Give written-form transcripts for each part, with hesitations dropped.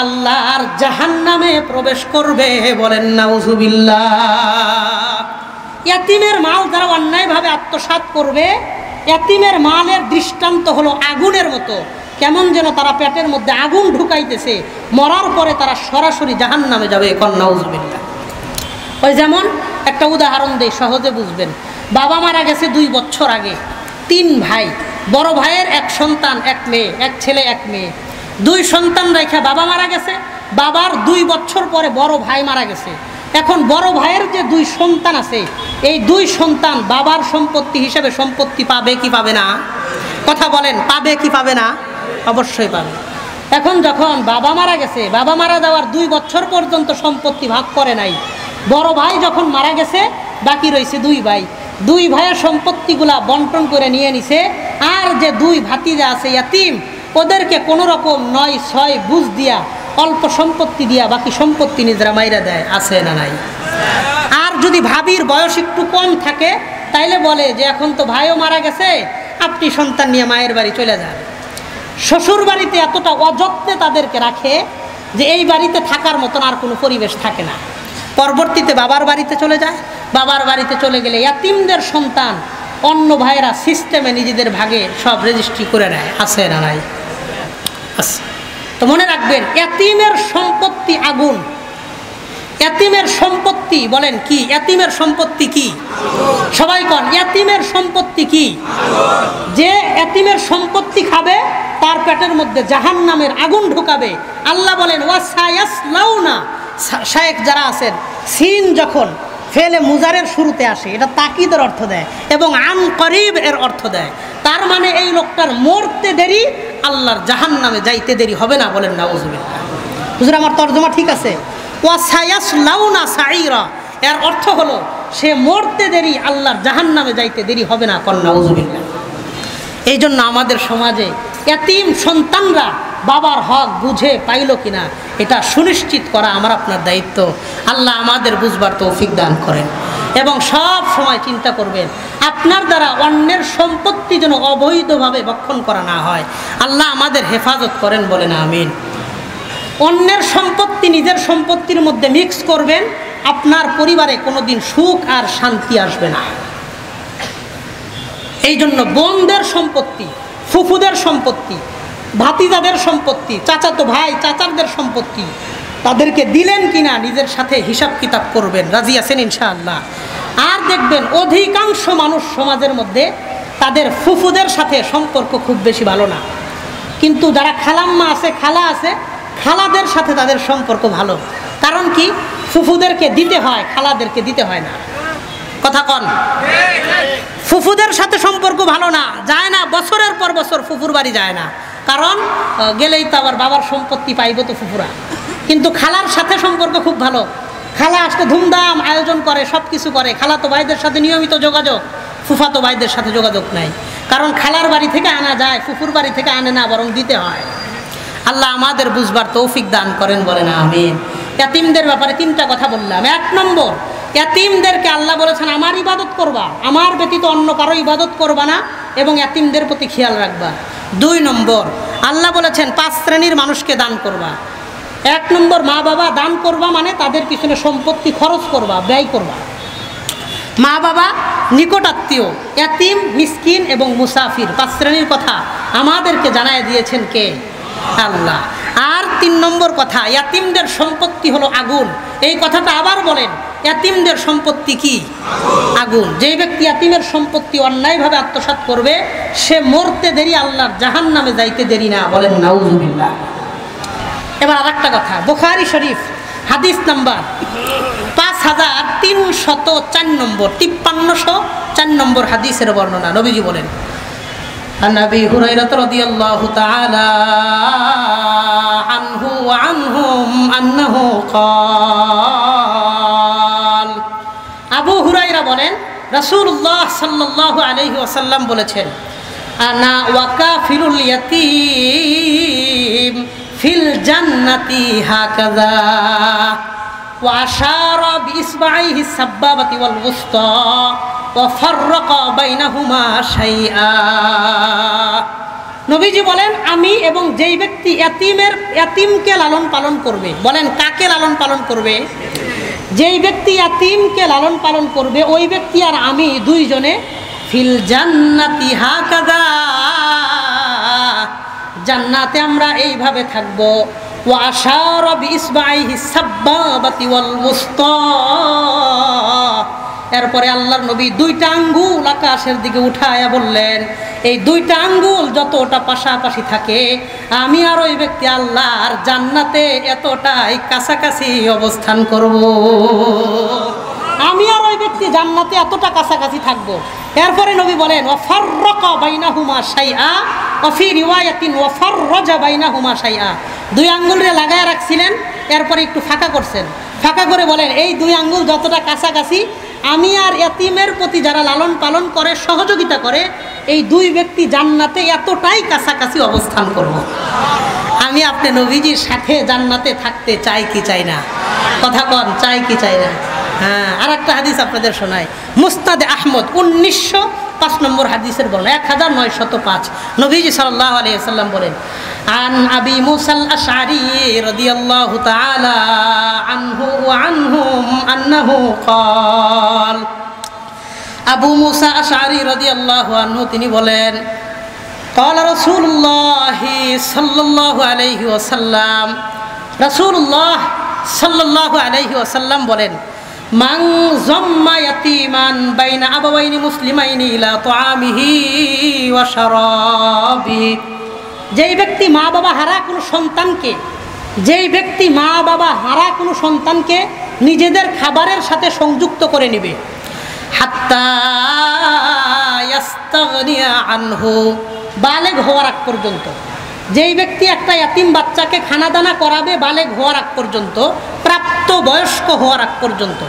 আল্লাহর জাহান্নামে প্রবেশ করবে, বলেন নাউজুবিল্লাহ। ইয়াতিমের মাল যারা অন্যায়ভাবে আত্মসাৎ করবে, ইয়াতিমের মালের দৃষ্টান্ত হলো আগুনের মতো, কেমন যেন তারা পেটের মধ্যে আগুন ঢুকাইতেছে, মরার পরে তারা সরাসরি জাহান্নামে যাবে, নাউজুবিল্লাহ। ওই যেমন একটা উদাহরণ দেই, সহজে বুঝবেন। বাবা মারা গেছে 2 বছর আগে, 3 ভাই, বড় ভাইয়ের 1 সন্তান 1 মেয়ে, 1 ছেলে 1 মেয়ে, 2 সন্তান রেখে বাবা মারা গেছে। বাবার 2 বছর পরে বড় ভাই মারা গেছে। এখন বড় ভাইয়ের যে 2 সন্তান আছে, এই 2 সন্তান বাবার সম্পত্তি হিসেবে সম্পত্তি পাবে কি পাবে না? কথা বলেন, পাবে কি পাবে না? অবশ্যই পাবে। এখন যখন বাবা মারা গেছে, বাবা মারা যাওয়ার 2 বছর পর্যন্ত সম্পত্তি ভাগ করে নাই, বড় ভাই যখন মারা গেছে বাকি রয়েছে 2 ভাই, 2 ভাইয়ের সম্পত্তিগুলা বন্টন করে নিয়ে নিছে। আর যে 2 ভাতিজা আছে ইয়াতিম, ওদেরকে কোনো রকম 9-6 বুঝ দিয়া অল্প সম্পত্তি দিয়া বাকি সম্পত্তি নিজেরা মাইরা দেয়, আছে না নাই? আর যদি ভাবির বয়স একটু কম থাকে তাইলে বলে যে এখন তো ভাইও মারা গেছে, আপনি সন্তান নিয়ে মায়ের বাড়ি চলে যান। শ্বশুর বাড়িতে এতটা অযত্নে তাদেরকে রাখে যে এই বাড়িতে থাকার মতন আর কোনো পরিবেশ থাকে না। পরবর্তীতে বাবার বাড়িতে চলে যায়। বাবার বাড়িতে চলে গেলে ইয়াতিমদের সন্তান অন্য ভাইয়েরা সিস্টেমে নিজেদের ভাগে সব রেজিস্ট্রি করে নেয়, আছে না নাই? আছে। তো মনে রাখবেন, ইয়াতিমের সম্পত্তি আগুন। ইয়াতিমের সম্পত্তি বলেন কি? ইয়াতিমের সম্পত্তি কি? সবাই কোন, ইয়াতিমের সম্পত্তি কি? যে ইয়াতিমের সম্পত্তি খাবে তার পেটের মধ্যে জাহান্নামের আগুন ঢুকাবে। আল্লাহ বলেন ওয়াসায়াসলাউনা। শায়েখ যারা আছেন, সিন যখন ফেলে মুজারের শুরুতে আসে, এটা তাকিদের অর্থ দেয় এবং আন করিব এর অর্থ দেয়। তার মানে এই লোকটার মরতে দেরি, আল্লাহর জাহান্নামে যাইতে দেরি হবে না, বলেন নাউজুবিল্লাহ। হুজুর আমার তরজমা ঠিক আছে? ওয়াসায়াসলাউনা সাইরা এর অর্থ হলো সে মরতে দেরি, আল্লাহর জাহান্নামে যাইতে দেরি হবে না, কোন নাউজুবিল্লাহ। এই জন্য আমাদের সমাজে ইয়াতিম সন্তানরা বাবার হক বুঝে পাইল কিনা এটা সুনিশ্চিত করা আমার আপনার দায়িত্ব। আল্লাহ আমাদের বুঝবার তৌফিক দান করেন এবং সব সময় চিন্তা করবেন আপনার দ্বারা অন্যের সম্পত্তি যেন অবৈধভাবে ভক্ষণ করা না হয়। আল্লাহ আমাদের হেফাজত করেন, বলেন আমিন। অন্যের সম্পত্তি নিজের সম্পত্তির মধ্যে মিক্স করবেন, আপনার পরিবারে কোনোদিন সুখ আর শান্তি আসবে না। এই জন্য বোনদের সম্পত্তি, ফুফুদের সম্পত্তি, ভাতিজাদের সম্পত্তি, চাচাতো ভাই চাচারদের সম্পত্তি, তাদেরকে দিলেন কিনা নিজের সাথে হিসাব কিতাব করবেন। রাজি আছেন ইনশাআল্লাহ? আর দেখবেন অধিকাংশ মানুষ সমাজের মধ্যে তাদের ফুফুদের সাথে সম্পর্ক খুব বেশি ভালো না, কিন্তু যারা খালাম্মা আছে, খালা আছে, খালাদের সাথে তাদের সম্পর্ক ভালো। কারণ কি? ফুফুদেরকে দিতে হয়, খালাদেরকে দিতে হয় না। কথা কন। ফুফুদের সাথে সম্পর্ক ভালো না, যায় না, বছরের পর বছর ফুফুর বাড়ি যায় না, কারণ গেলেই তো আবার বাবার সম্পত্তি পাইব তো ফুফুরা। কিন্তু খালার সাথে সম্পর্ক খুব ভালো, খালা আসতে ধুমধাম আয়োজন করে, সব কিছু করে। খালাতো ভাইদের সাথে নিয়মিত যোগাযোগ, ফুফাতো ভাইদের সাথে যোগাযোগ নাই, কারণ খালার বাড়ি থেকে আনা যায়, ফুফুর বাড়ি থেকে আনে না, বরং দিতে হয়। আল্লাহ আমাদের বুঝবার তৌফিক দান করেন, বলেন আমিন। ইয়াতিমদের ব্যাপারে 3টা কথা বললাম। 1 নম্বর, ইয়াতিমদেরকে আল্লাহ বলেছেন আমার ইবাদত করবা, আমার ব্যতীত অন্য কারো ইবাদত করবা না এবং ইয়াতিমদের প্রতি খেয়াল রাখবা। 2 নম্বর, আল্লাহ বলেছেন 5 শ্রেণীর মানুষকে দান করবা। 1 নম্বর, মা বাবা দান করবা মানে তাদের পিছনে সম্পত্তি খরচ করবা, ব্যয় করবা। মা বাবা, নিকট আত্মীয়, ইয়াতিম, মিসকিন এবং মুসাফির, 5 শ্রেণীর কথা আমাদেরকে জানায় দিয়েছেন কে? আল্লাহ। আর 3 নম্বর কথা, ইয়াতিমদের সম্পত্তি হলো আগুন। এই কথাটা আবার বলেন, ইয়াতিমদের সম্পত্তি কি? আগুন। যেই ব্যক্তি ইয়াতিমের সম্পত্তি অন্যায়ভাবে আত্মসাৎ করবে সে মরতে দেরি, আল্লাহর জাহান্নামে যাইতে দেরি না, বলেন নাউজুবিল্লাহ। এবার আরেকটা কথা, বুখারী শরীফ হাদিস নাম্বার 5304 নম্বর, 5304 নম্বর হাদিসের বর্ণনা। নবীজি বলেন, عن أبي هريرة رضي الله تعالى عنه وعنهم أنه قال আবু হুরায়রা বলেন রাসূলুল্লাহ সাল্লাল্লাহু আলাইহি ওয়াসাল্লাম বলেছেন, আনা ওয়াকাফিলুল ইয়াতীম ফিল জান্নাতি হাকাযা ওয়া আশারা বিইসবাইহি সাব্বাবাতি ওয়াল উসতা وفرق بينهما شيئا নবীজি বলেন আমি এবং যেই ব্যক্তি এতিমকে লালন পালন করবে, বলেন কাকে লালন পালন করবে? যেই ব্যক্তি এতিমকে লালন পালন করবে ওই ব্যক্তি আর আমি দুইজনে ফিল জান্নাতি হাকাদা, জান্নাতে আমরা এইভাবে থাকবো। ওয়া আশারা বিইসবাইহি সাব্বাবাতি ওয়াল মুস্তা, এরপরে আল্লাহর নবী দুইটা আঙ্গুল আকাশের দিকে উঠায়া বললেন, এই দুইটা আঙ্গুল যতটা পাশাপাশি থাকে আমি আর ওই ব্যক্তি আল্লাহর জান্নাতে এতটাই কাছাকাছি অবস্থান করব। আমি আর ওই ব্যক্তি জান্নাতে এতটা কাছাকাছি থাকবো। এরপরে নবী বলেন ওয়াফাররাকা বাইনাহুমা শাইআ ওয়া ফি রিওয়ায়াতিন ওয়াফাররাজা বাইনাহুমা শাইআ, দুই আঙ্গুলরে লাগায় রাখছিলেন, এরপরে একটু ফাঁকা করছেন, ফাঁকা করে বলেন এই দুই আঙ্গুল যতটা কাছাকাছি আমি আর এতিমের প্রতি যারা লালন পালন করে সহযোগিতা করে এই দুই ব্যক্তি জান্নাতে এতটাই কাছাকাছি অবস্থান করব। আমি আপনি নবীজির সাথে জান্নাতে থাকতে চাই কি চাই না? কথা কন, চাই কি চাই না? হ্যাঁ, আর একটা হাদিস আপনাদের শোনায়, মুসনাদে আহমদ 1905 নম্বর হাদিসের বর্ণনা, 1905। নবীজি সাল্লাল্লাহু আলাইহি ওয়াসাল্লাম বলেন, আন আবি মুসাল আশআরী রাদিয়াল্লাহু তাআলা আনহু ওয়া আনহুম আন্নাহু ক্বাল, আবু মুসা আশআরী রাদিয়াল্লাহু আনহু তিনি বলেন, ক্বালা রাসূলুল্লাহ সাল্লাল্লাহু আলাইহি ওয়াসাল্লাম, রাসূলুল্লাহ সাল্লাল্লাহু আলাইহি ওয়াসাল্লাম বলেন, মান যাম্মা ইয়াতীমান বাইনা আবাওয়াইনি মুসলিমাইনি ইলা তুআমিহি ওয়া শারাবিহি, যেই ব্যক্তি মা বাবা হারা কোনো সন্তানকে, যেই ব্যক্তি মা বাবা হারা কোনো সন্তানকে নিজেদের খাবারের সাথে সংযুক্ত করে নেবে, হাত্তা ইয়াস্তাগনিয়া আনহু, বালেগ হওয়ার আগ পর্যন্ত, যেই ব্যক্তি একটা ইয়াতিম বাচ্চাকে খানা দানা করাবে বালেগ হওয়ার আগ পর্যন্ত, প্রাপ্ত বয়স্ক হওয়ার আগ পর্যন্ত,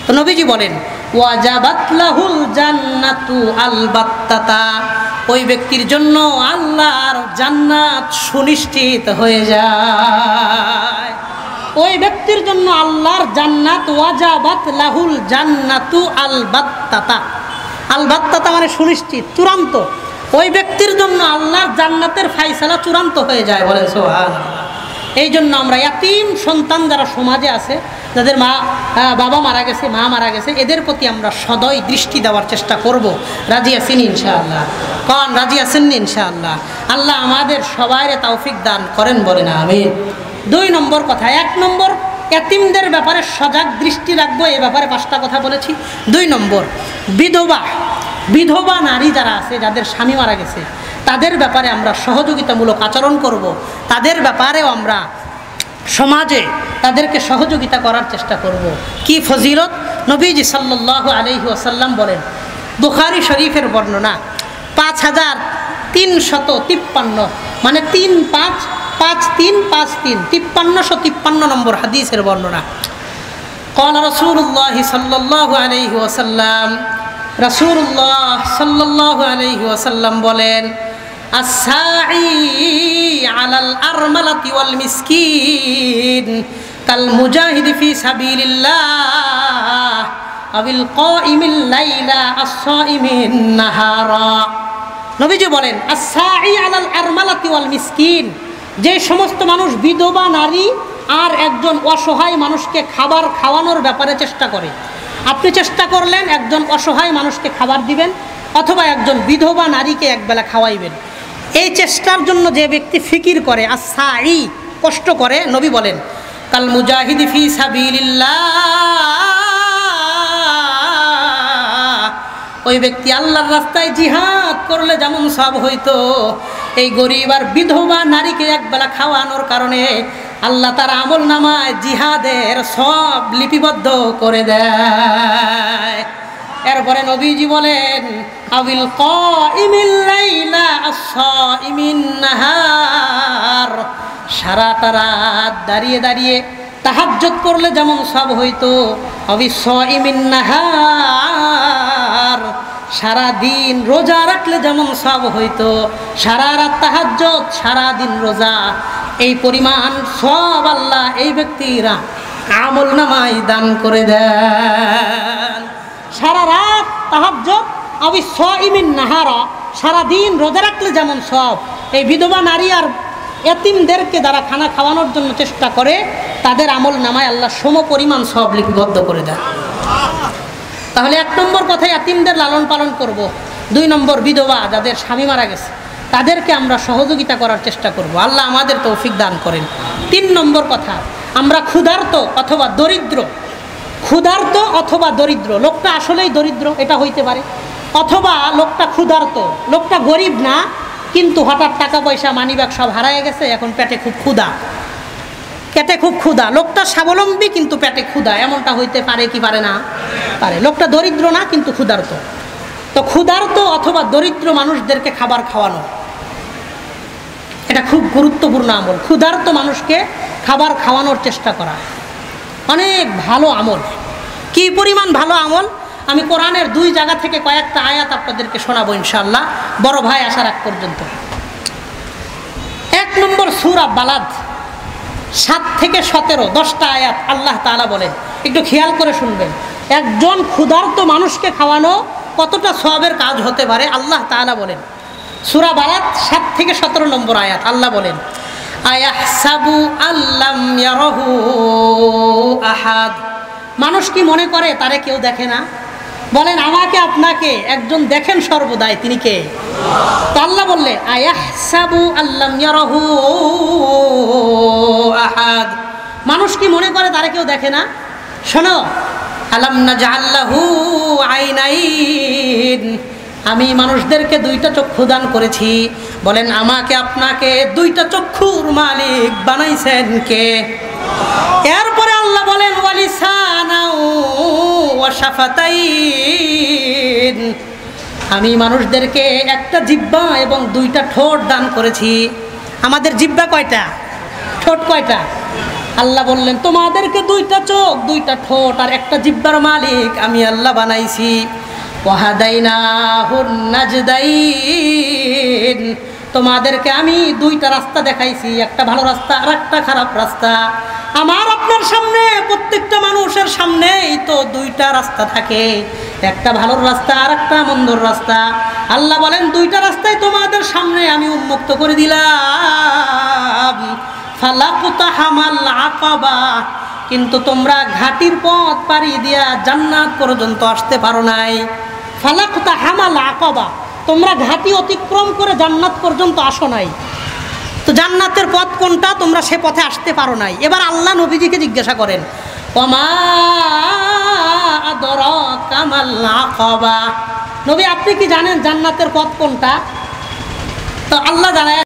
তো নবীজি বলেন ওয়াজাবাত লাহুল জান্নাতু আলবাত্তাতা, ওই ব্যক্তির জন্য আল্লাহর জান্নাত সুনিশ্চিত হয়ে যায়। ওই ব্যক্তির জন্য আল্লাহর জান্নাত, ওয়াজাবাত লাহুল জান্নাতু আলবাত্তাতা, আলবাত্তাতা মানে সুনিশ্চিত, চূড়ান্ত। ওই ব্যক্তির জন্য আল্লাহর জান্নাতের ফায়সালা চূড়ান্ত হয়ে যায়, বলে সুবহানাল্লাহ। এই জন্য আমরা ইয়াতিম সন্তান যারা সমাজে আছে, যাদের বাবা মারা গেছে, মা মারা গেছে, এদের প্রতি আমরা সদয় দৃষ্টি দেওয়ার চেষ্টা করব। রাজি আছেন ইনশাআল্লাহ? কন রাজি আছেন ইনশাআল্লাহ? আল্লাহ আমাদের সবাইরে তৌফিক দান করেন, বলেন আমিন। 2 নম্বর কথা, 1 নম্বর ইয়াতিমদের ব্যাপারে সজাগ দৃষ্টি রাখবো, এ ব্যাপারে 5টা কথা বলেছি। 2 নম্বর বিধবা নারী যারা আছে, যাদের স্বামী মারা গেছে, তাদের ব্যাপারে আমরা সহযোগিতামূলক আচরণ করব। তাদের ব্যাপারেও আমরা সমাজে তাদেরকে সহযোগিতা করার চেষ্টা করব। কি ফজিলত! নবীজি সাল্লাল্লাহু আলাইহি ওয়াসাল্লাম বলেন, বুখারী শরীফের বর্ণনা 5353, মানে 355353, 5353 নম্বর হাদিসের বর্ণনা। ক্বালা রাসূলুল্লাহ সাল্লাল্লাহু আলাইহি ওয়াসাল্লাম, রাসূলুল্লাহ সাল্লাল্লাহু আলাইহি ওয়াসাল্লাম বলেন, আসসাঈ আলাল আরমালাতি ওয়াল মিসকিন কাল মুজাহিদি ফি সাবিলিল্লাহ আবিল কাইমিল লাইলা আসসাইমিন নাহারা। নবীজি বলেন আসসাঈ আলাল আরমালাতি ওয়াল মিসকিন, যে সমস্ত মানুষ বিধবা নারী আর একজন অসহায় মানুষকে খাবার খাওয়ানোর ব্যাপারে চেষ্টা করে। আপনি চেষ্টা করলেন একজন অসহায় মানুষকে খাবার দিবেন, অথবা একজন বিধবা নারীকে একবেলা খাওয়াইবেন। এই চেষ্টার জন্য যে ব্যক্তি ফিকির করে, আসসাঈ, কষ্ট করে, নবী বলেন কাল মুজাহিদি ফি সাবিলিল্লাহ, ওই ব্যক্তি আল্লাহর রাস্তায় জিহাদ করলে যেমন সব হইতো, এই গরিব আর বিধবা নারীকে একবেলা খাওয়ানোর কারণে আল্লাহ তার আমল নামায় জিহাদের সব লিপিবদ্ধ করে দেয়। এরপরে নবীজি বলেন আবিল কাইমিল লাইলা আসসাইমিন নাহার, সারাটা রাত দাঁড়িয়ে দাঁড়িয়ে তাহাজ্জুদ করলে যেমন সব হইতো, আবিসাইমিন নাহার, সারা দিন রোজা রাখলে যেমন সব হইতো, সারা রাত তাহাজ্জুদ, সারা দিন রোজা, এই পরিমাণ সব আল্লাহ এই ব্যক্তিরা আমল নামায় দান করে দেন। সারা রাত তাহাজ্জুদ, আবিসাইমিন নাহারা, সারাদিন রোজা রাখলে যেমন সব, এই বিধবা নারী আর এতিমদেরকে যারা খানা খাওয়ানোর জন্য চেষ্টা করে তাদের আমল নামায় আল্লাহ সম পরিমাণ সব লিপিবদ্ধ করে দেয়। তাহলে 1 নম্বর কথা এতিমদের লালন পালন করব। 2 নম্বর বিধবা যাদের স্বামী মারা গেছে তাদেরকে আমরা সহযোগিতা করার চেষ্টা করব, আল্লাহ আমাদের তৌফিক দান করেন। 3 নম্বর কথা, আমরা ক্ষুধার্ত অথবা দরিদ্র, ক্ষুধার্ত অথবা দরিদ্র, লোকটা আসলেই দরিদ্র এটা হইতে পারে, অথবা লোকটা ক্ষুধার্ত, লোকটা গরিব না কিন্তু হঠাৎ টাকা পয়সা মানিব্যাগ সব হারায় গেছে, এখন পেটে খুব ক্ষুধা, পেটে খুব ক্ষুধা, লোকটা স্বাবলম্বী কিন্তু পেটে ক্ষুধা, এমনটা হইতে পারে কি পারে না? পারে। লোকটা দরিদ্র না কিন্তু ক্ষুধার্ত। তো ক্ষুধার্ত অথবা দরিদ্র মানুষদেরকে খাবার খাওয়ানো এটা খুব গুরুত্বপূর্ণ আমল। ক্ষুধার্ত মানুষকে খাবার খাওয়ানোর চেষ্টা করা অনেক ভালো আমল। কি পরিমাণ ভালো আমল, আমি কোরআনের 2 জায়গা থেকে কয়েকটা আয়াত আপনাদেরকে শোনাবো ইনশাআল্লাহ, বড় ভাই আসার আগ পর্যন্ত। 1 নম্বর সূরা বালাদ 7 থেকে 17, 10টা আয়াত আল্লাহ তাআলা বলেন, একটু খেয়াল করে শুনবেন। একজন ক্ষুধার্ত মানুষকে খাওয়ানো কতটা সওয়াবের কাজ হতে পারে আল্লাহ তাআলা বলেন। সূরা বালাদ 7 থেকে 17 নম্বর আয়াত, আল্লাহ বলেন, আয়াহসাবু আল্লাম ইয়ারাহু আহাদ, মানুষ কি মনে করে তারে কেউ দেখে না? বলেন আমাকে আপনাকে একজন দেখেন সর্বদাই, তিনি কে? তো আল্লাহ বললেন আয়াহসাবু আল্লাম ইয়ারাহু আহাদ, মানুষ কি মনে করে তারে কেউ দেখে না? শোনো, আলাম নাজআল লাহু আইনাইন, আমি মানুষদেরকে 2টা চক্ষু দান করেছি। বলেন আমাকে আপনাকে 2টা চক্ষুর মালিক বানাইছেন কে? এরপরে আল্লাহ বলেন ওয়ালিসানাও ওয়া শাফাতাইন, আমি মানুষদেরকে 1টা জিহ্বা এবং 2টা ঠোঁট দান করেছি। আমাদের জিহ্বা কয়টা? ঠোঁট কয়টা? আল্লাহ বললেন তোমাদেরকে 2টা চোখ, 2টা ঠোঁট আর 1টা জিহ্বার মালিক আমি আল্লাহ বানাইছি। ওয়াহাদাইনাহুন নাজদাইন, তোমাদেরকে আমি 2টা রাস্তা দেখাইছি, একটা ভালো রাস্তা আর একটা খারাপ রাস্তা। আমার আপনার সামনে, প্রত্যেকটা মানুষের সামনেই তো 2টা রাস্তা থাকে, একটা ভালো রাস্তা আর একটা মন্দর রাস্তা। আল্লাহ বলেন 2টা রাস্তায় তোমাদের সামনে আমি উন্মুক্ত করে দিলাম। ফালাকুতাহামাল আকাবা, কিন্তু তোমরা ঘাটির পথ পাড়ি দিয়া জান্নাত পর্যন্ত আসতে পারো নাই। ফালাকুতাহামাল আকাবা, তোমরা ঘাটি অতিক্রম করে জান্নাত পর্যন্ত আসো নাই। তো জান্নাতের পথ কোনটা? তোমরা সে পথে আসতে পারো নাই। এবার আল্লাহ নবীজিকে জিজ্ঞাসা করেন, ওমা আদরাকা মাল আকাবা, নবী আপনি কি জানেন জান্নাতের পথ কোনটা? তো আল্লাহ জানায়